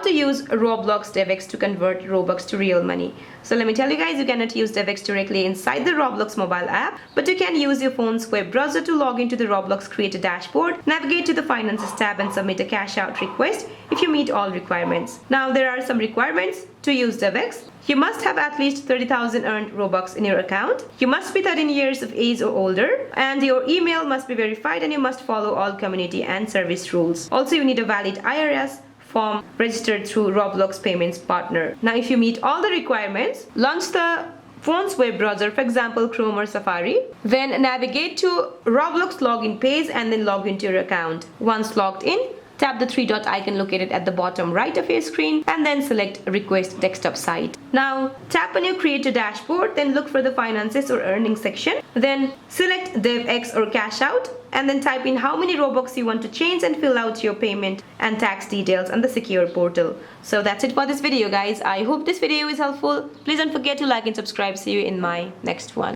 how to use Roblox DevEx to convert Robux to real money. So let me tell you guys, you cannot use DevEx directly inside the Roblox mobile app, but you can use your phone's web browser to log into the Roblox Creator dashboard, navigate to the Finances tab and submit a cash out request if you meet all requirements. Now there are some requirements to use DevEx. You must have at least 30,000 earned Robux in your account. You must be 13 years of age or older, and your email must be verified, and you must follow all community and service rules. Also, you need a valid IRS form registered through Roblox Payments Partner. Now, if you meet all the requirements, launch the phone's web browser, for example Chrome or Safari. Then navigate to Roblox login page and then log into your account. Once logged in, tap the three-dot icon located at the bottom right of your screen and then select Request Desktop Site. Now tap on your Creator dashboard, then look for the Finances or Earnings section. Then select DevEx or Cash Out and then type in how many Robux you want to change and fill out your payment and tax details on the secure portal. So that's it for this video, guys. I hope this video is helpful. Please don't forget to like and subscribe. See you in my next one.